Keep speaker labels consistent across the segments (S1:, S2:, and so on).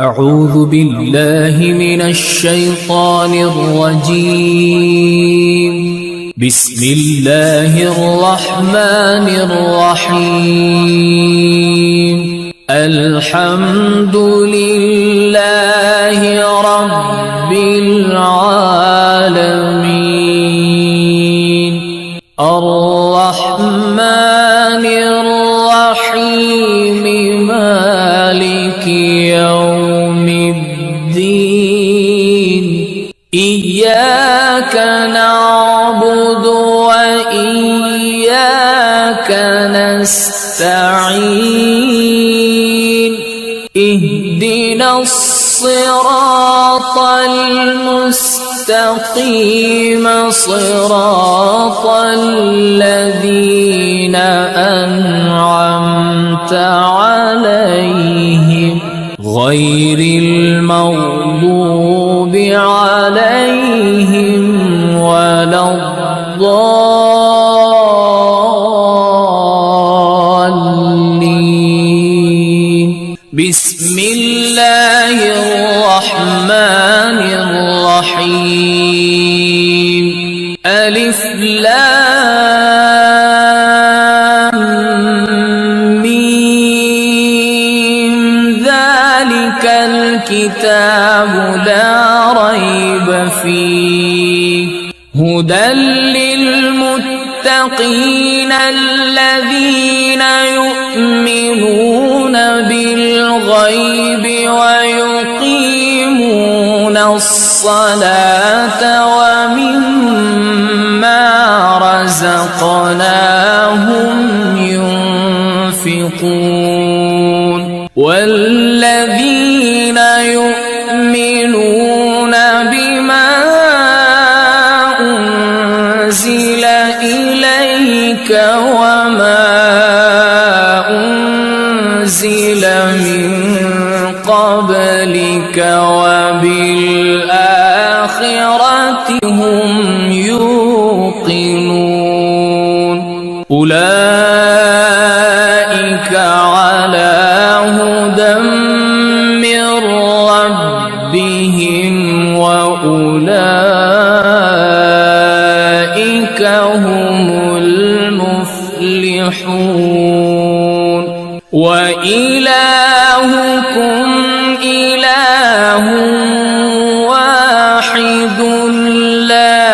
S1: أعوذ بالله من الشيطان الرجيم. بسم الله الرحمن الرحيم. الحمد لله رب العالمين. الرحمن الرحيم مالك يوم الدين. إياك نعبد وإياك نستعين. اهدنا الصراط المستقيم صراط الذين أنعمت عليهم غير المغضوب عليهم ولا الضالين. بسم الله الرحمن الرحيم. ألف لام ميم. ذلك الكتاب لا ريب فيه هدى للمتقين الذين يؤمنون بالغيب ويقيمون الصلاة ومما رزقناهم ينفقون. والذين يؤمنون بما أنزل إليك وما أنزل من قبلك وبالآخرة هم يوقنون. أولئك على هدى من ربهم وأولئك هم المفلحون. وإلهكم إله واحد لا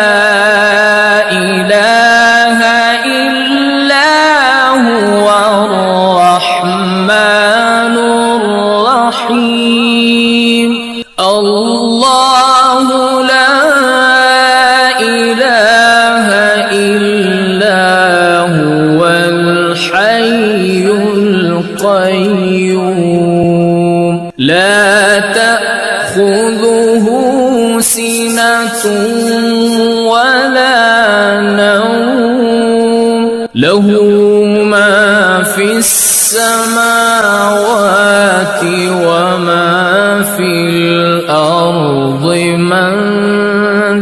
S1: إله إلا هو الرحمن الرحيم. الله لا إله إلا هو الحي القيوم. لا تأخذه سنة ولا نوم. له ما في السماوات وما في الأرض. من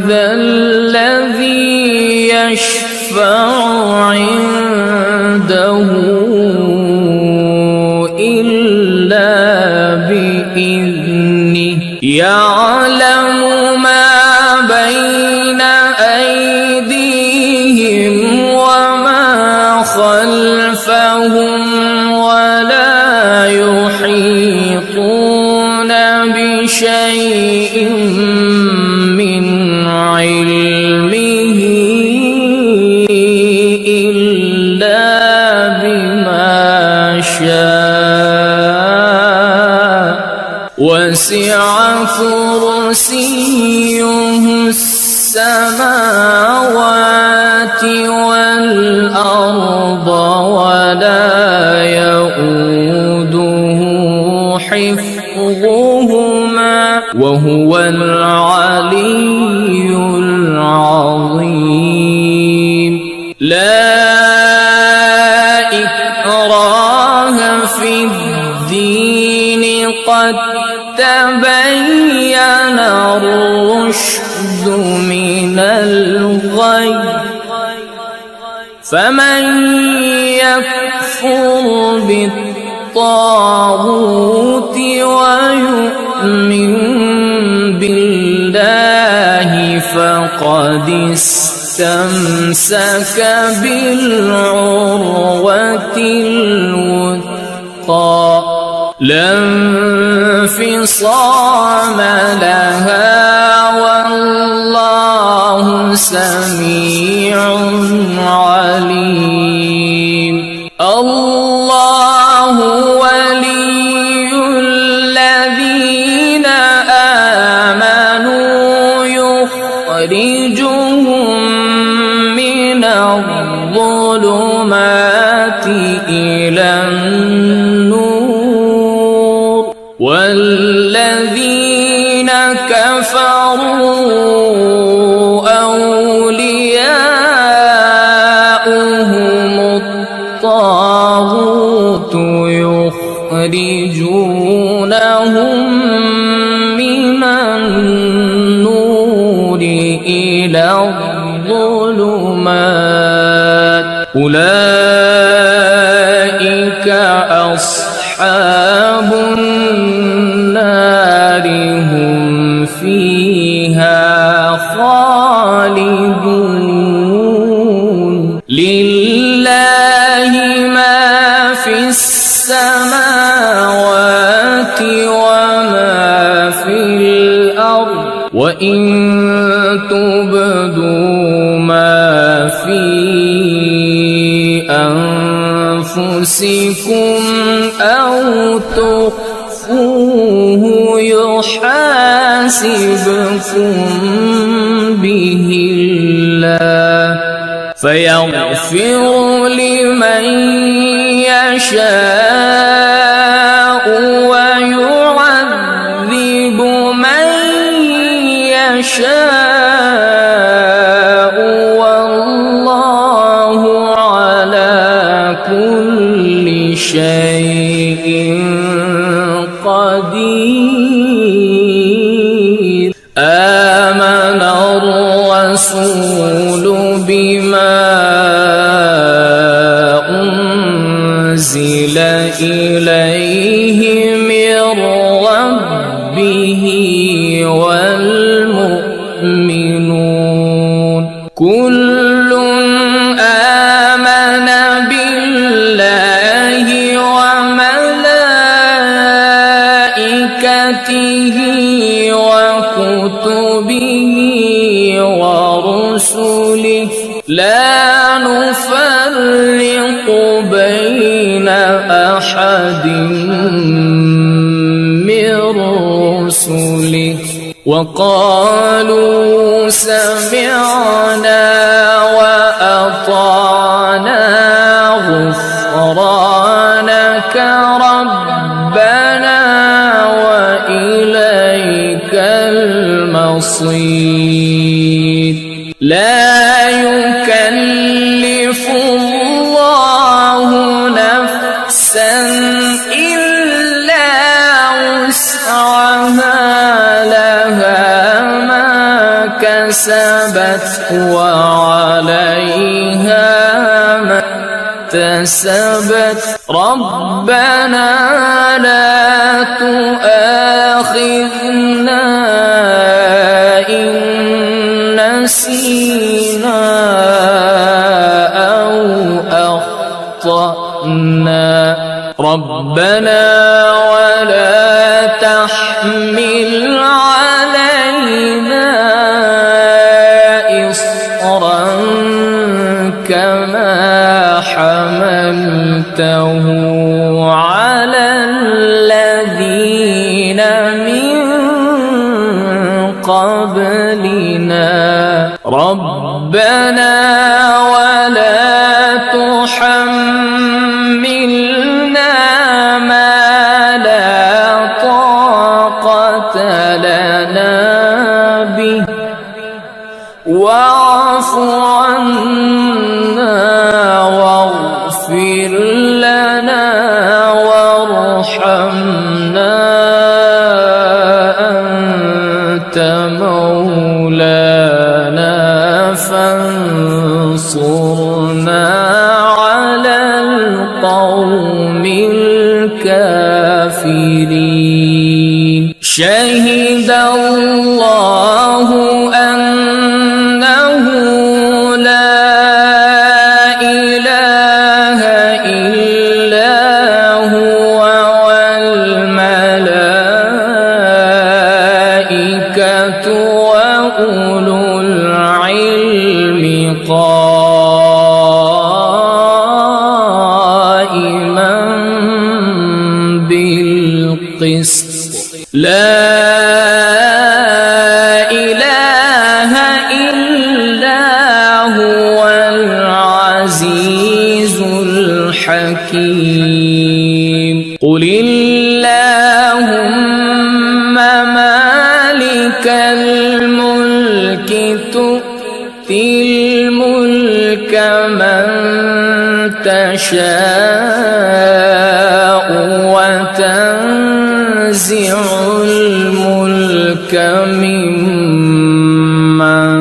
S1: ذا الذي يشفع عنده إلا بإذنه. يعلم ما بين أيديهم وما خلفهم ولا يحيطون بشيء من علمه إلا بما شاء. وسع كرسيه السماوات والأرض ولا يؤوده حفظهما وهو العلي العظيم. لا إكراه في الدين قد تبين الرشد من الغي. فمن يكفر بالطاغوت ويؤمن فقد استمسك بالعروة الوثقى لا انفصام لها والله سميع عليم. الله ولي الذين آمنوا يخرجهم من الظلمات إلى النور والذين كفروا أولياؤهم الطاغوت يخرجونهم من النور إلى الظلمات أولئك أصحاب النار هم فيها خالدون. لله ما في السماوات وما في الأرض وإن تبدوا ما في أنفسكم أو تخفوه يحاسبكم به الله فيغفر لمن يشاء ويعذب من يشاء والله على كل شيء قدير. آمن الرسول بما أنزل إليه من ربه والمؤمنون كل آمن بالله وملائكته وكتبه ورسله لا نفرق بين أحد من رسله وقالوا سمعنا وأطعنا غفرانك ربنا وإليك المصير. لا يكلف الله نفسا إلا وسعها لها ما كسبت وعليها ما اكتسبت ربنا لا تؤاخذنا إن نسينا أو أخطأنا ربنا ولا تحمل علينا إصرا كما حملته على الذين من قبلنا ربنا ولا تحملنا ما لا طاقة لنا به واعف عنا واغفر لنا وارحمنا أنت مولانا فانصرنا على القوم الكافرين. شهد الله أنه لا إله إلا هو والملائكة وأولو العلم قائما بالقسط لا إله إلا هو العزيز الحكيم قل اللهم مالك الملك تؤتي الملك من تشاء وتنزع الملك ممن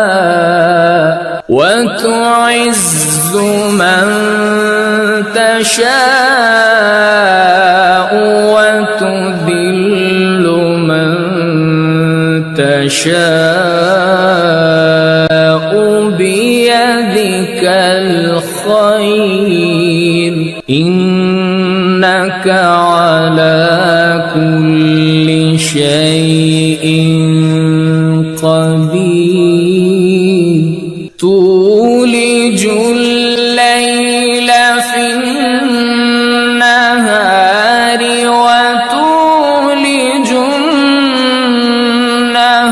S1: تشاء وتعز من تشاء وتذل من تشاء بيدك الخير إنك على كل شيء قدير تولج الليل في النهار وتولج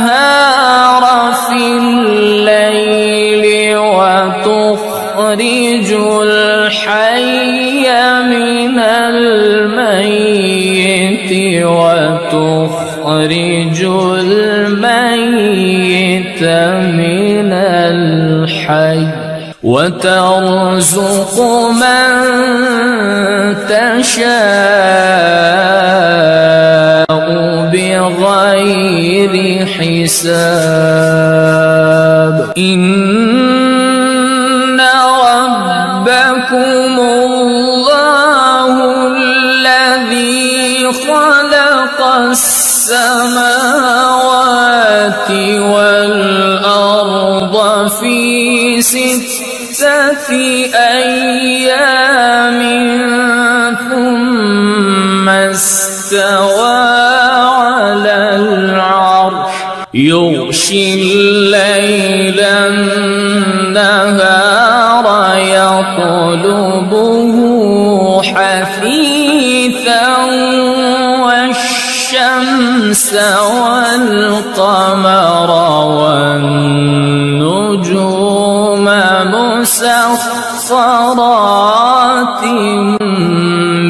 S1: النهار في الليل وتخرج الحي من الميت وتخرج الميت من الحي وترزق من تشاء بغير حساب إن ربكم الله الذي خلق السماوات والأرض في 6 أيام ثم استوى على العرش يغشي الليل النهار يطلبه حثيثا والشمس والقمر والنجوم مسخرات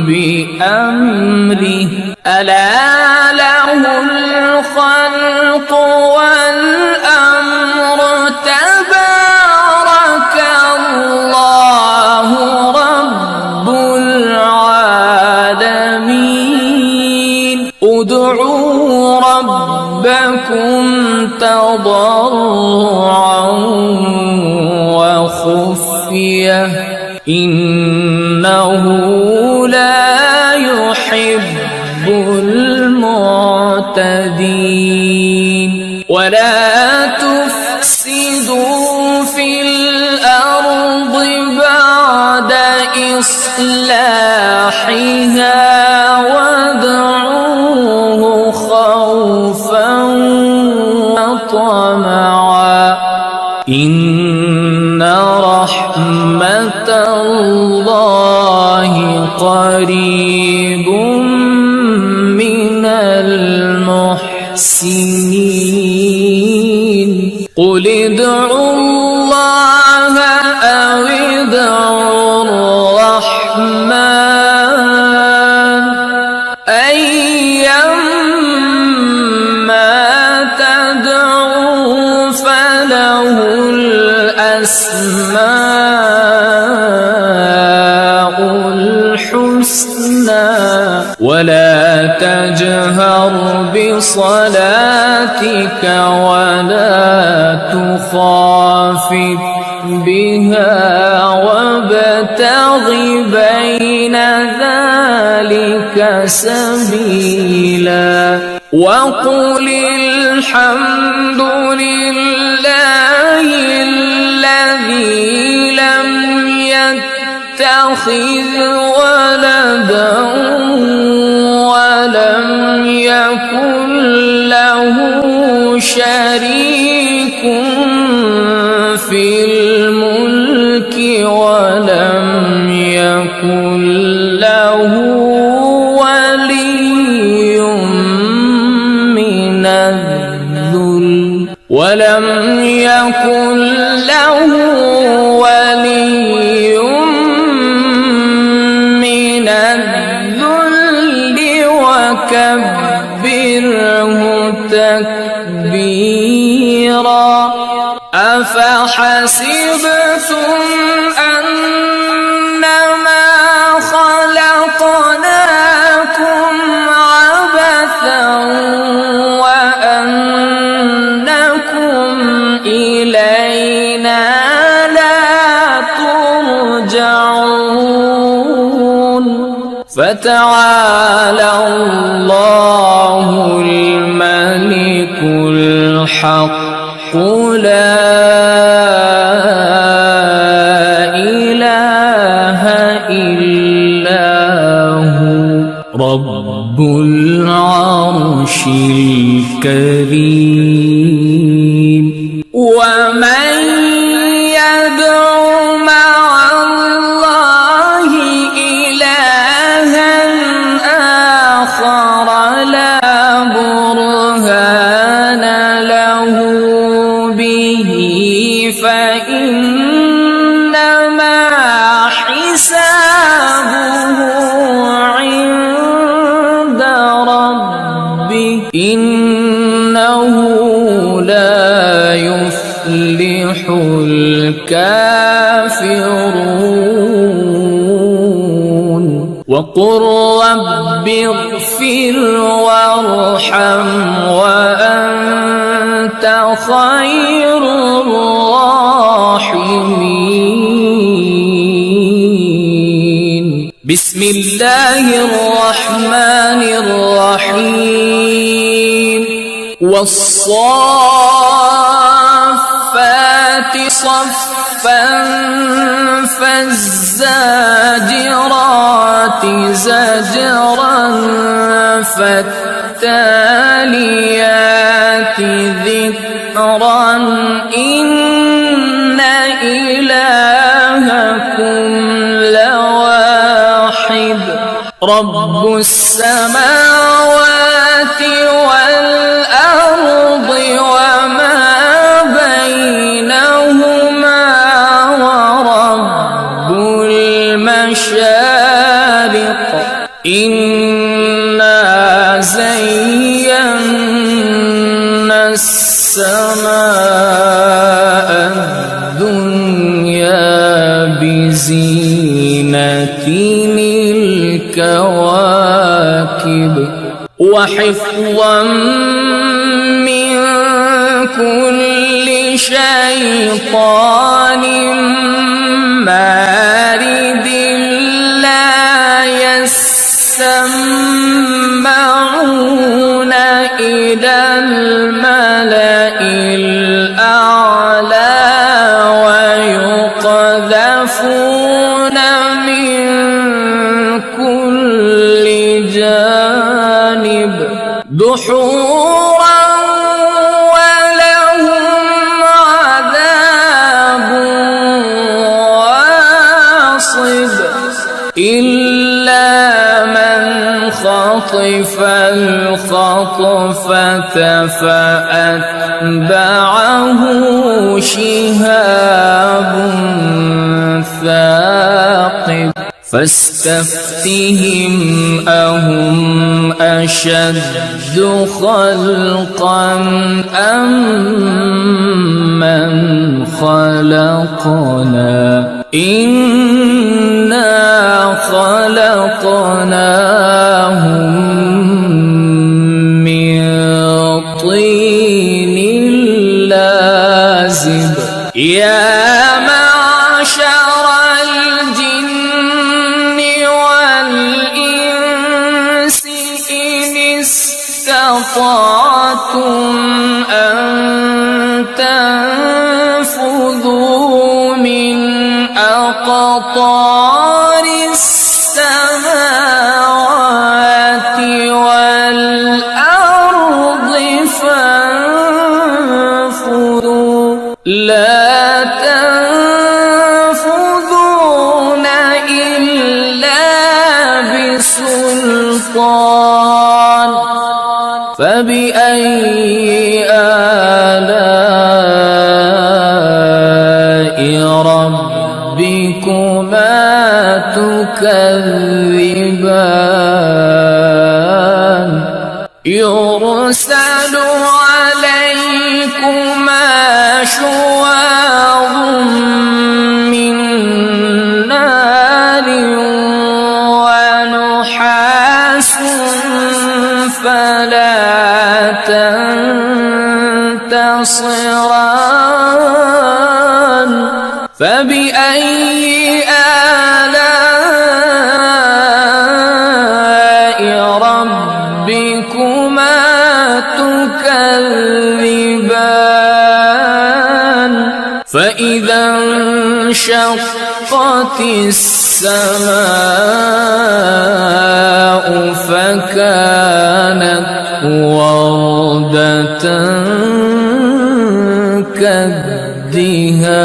S1: بأمره ألا له الخلق والأمر تبارك الله رب العالمين ادعوا ربكم تضرعا وخفية إنه لا يحب المعتدين ولا تفسدوا في الأرض بعد إصلاحها وادعوه خوفا وطمعا إن رحمة الله قريب من المحسنين قل ادعوا الله أو ادعوا الرحمن أيما تدعوا فله الأسماء الحسنى ولا تجهر بصلاتك ولا تخافت بها وابتغ بين ذلك سبيلا وقل الحمد لله الذي لم يتخذ ولدا ولم يكن له شريك في الملك ولم يكن له ولي من الذل وكبره تكبيرا أفحسبتم أنما خلقناكم عبثا وأنكم إلينا لا ترجعون فتعالى الله الملك الحق لا إله إلا هو رب العرش الكريم ومن يدع مع الله إلها آخر لا برهان له به فإنما حسابه عند ربه إنه لا يفلح الكافرون وقل رب اغفر وارحم وأنت خير الراحمين بسم الله الرحمن الرحيم والصافات صفا فالزاجرات زجرا فالتاليات ذكرا إن إلهكم لواحد رب السماوات والأرض وما بينهما ورب المشارق إنا زينا السماء الدنيا بزينة الكواكب وحفظا من كل شيطان مارد لا يسمعون إلى الملأ الأعلى ويقذفون من كل جانب دحورا ولهم عذاب واصب إلا من خطف الخطفة فأتبعه شهاب ثاقب فاستفتهم أهم أشد خلقا أم من خلقنا إنا خلقناهم من طين لازب يا استطعتم أن تنفذوا من أقطار السماوات والأرض فانفذوا لا تنفذون إلا بسلطان فبأي آلاء ربكما تكذبان يرسل عليكما شواظ من نار ونحاس فلا تنتصران فبأي آلاء ربكما تكذبان فإذا انشقت السماء فكانت وردة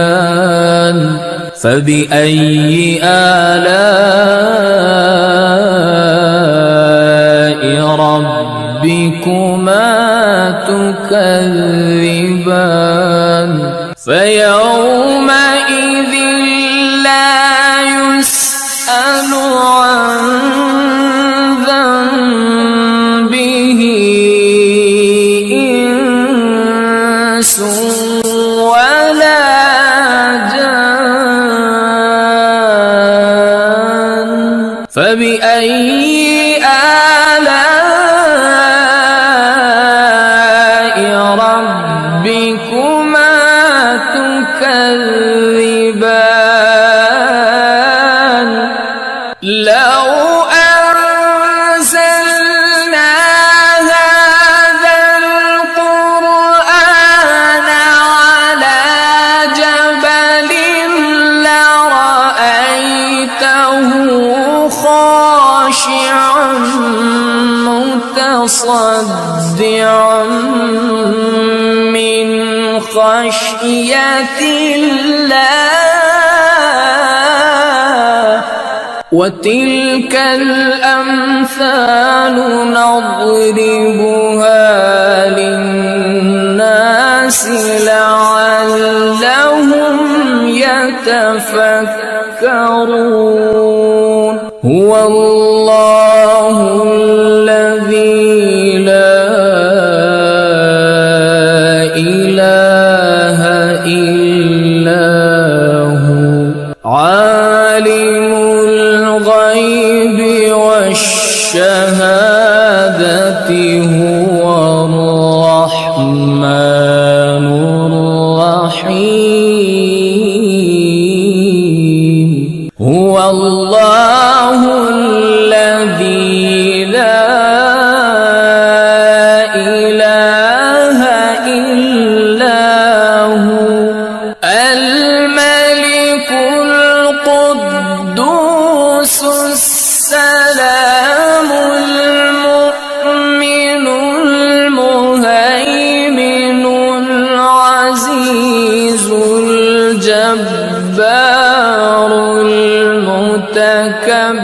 S1: كالدهان فبأي آلاء ربكما تكذبان فيومئذ لا يسأل عن ذنبه إنس ولا جان فبأي آلاء ربكما تكذبان لو أنزلنا هذا القرآن على جبل لرأيته خاشعا متصدعا من خشية الله وتلك الأمثال نضربها للناس لعلهم يتفكرون هو الله الذي لا إله إلا هو عالم الغيب والشهادة هو الرحمن الرحيم هو الله الذي لا إله إلا هو الملك القدوس السلام المؤمن المهيمن العزيز الجبار المتكبر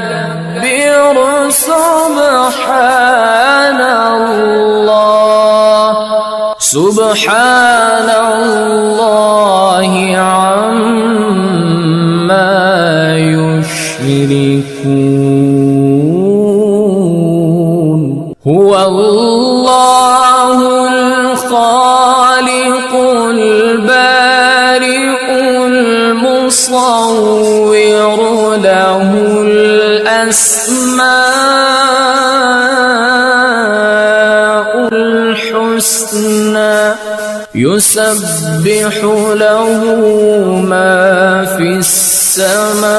S1: سبحان الله عما يشركون هو الله الخالق البارئ المصور له الأسماء الحسنى يسبح له ما في السماوات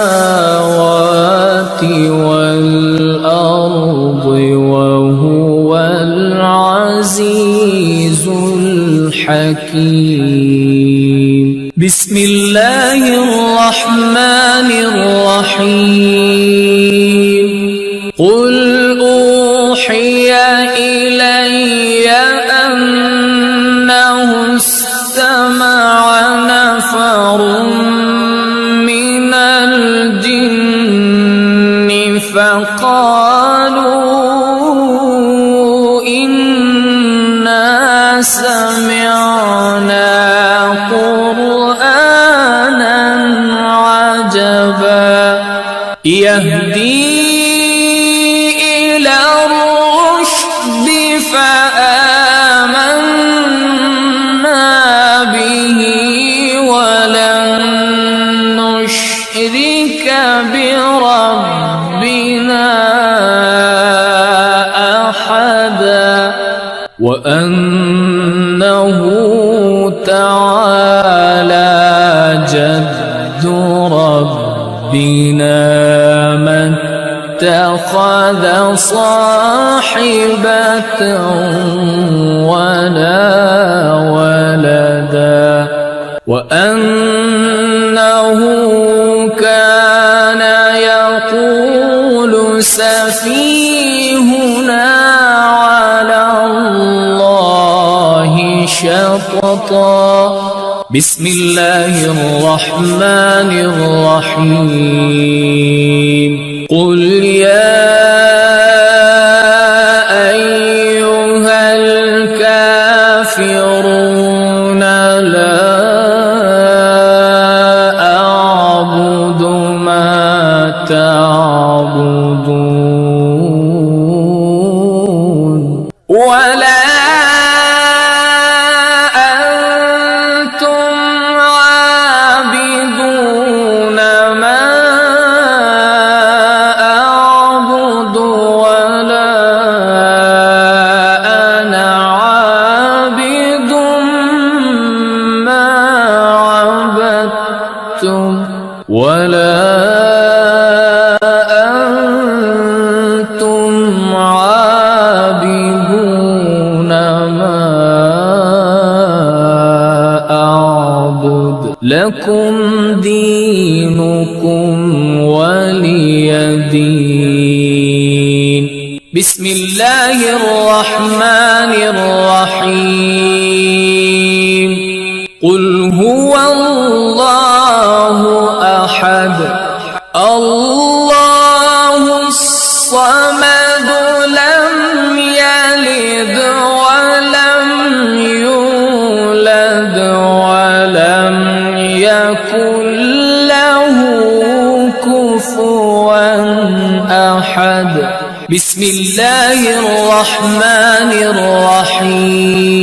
S1: والأرض وهو العزيز حكيم. بسم الله الرحمن الرحيم. قل أوحي إلي أنه استمع نفر من الجن فقالوا إنا سمعنا قرآنا عجبا يهدي إلى الرشد فآمنا به ولن نشرك بربنا أحدا وأنه تعالى جد ربنا ما اتخذ صاحبة ولا ولدا وأنه كان يقول سفيهنا على الله شططا. بسم الله الرحمن الرحيم. قل يا أيها الكافرون لا أعبد ما تعبدون ولا ولا أنتم عابدون ما أعبد لكم دينكم ولي دين. بسم الله الرحمن الرحيم. قل هو الله أحد الله الصمد لم يلد ولم يولد ولم يكن له كفوا أحد. بسم الله الرحمن الرحيم.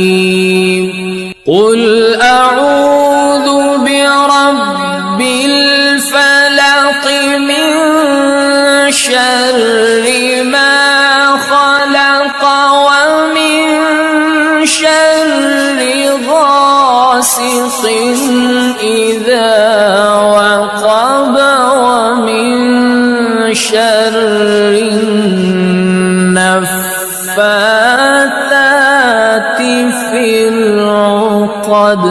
S1: قل أعوذ برب الفلق من شر ما خلق ومن شر غاسق إذا وقب ومن شر النفاثات في العقد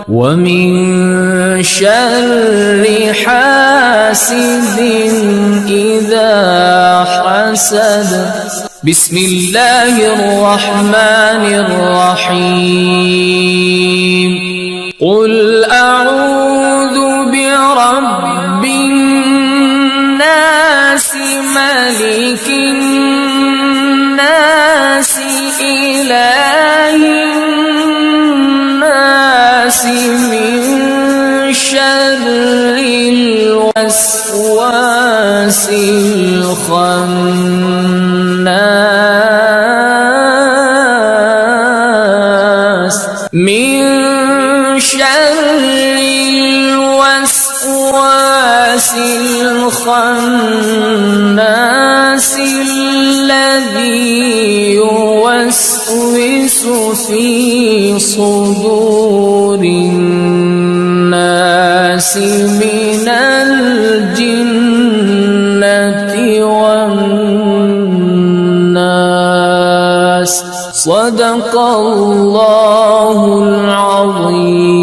S1: ومن شر حاسد إذا حسد. بسم الله الرحمن الرحيم. قل أعوذ برب الناس ملك الناس إله الناس من شر الوسواس الخناس من شر الوسواس الخناس الذي يوسوس في صدور الناس من الجنة والناس. صدق الله العظيم.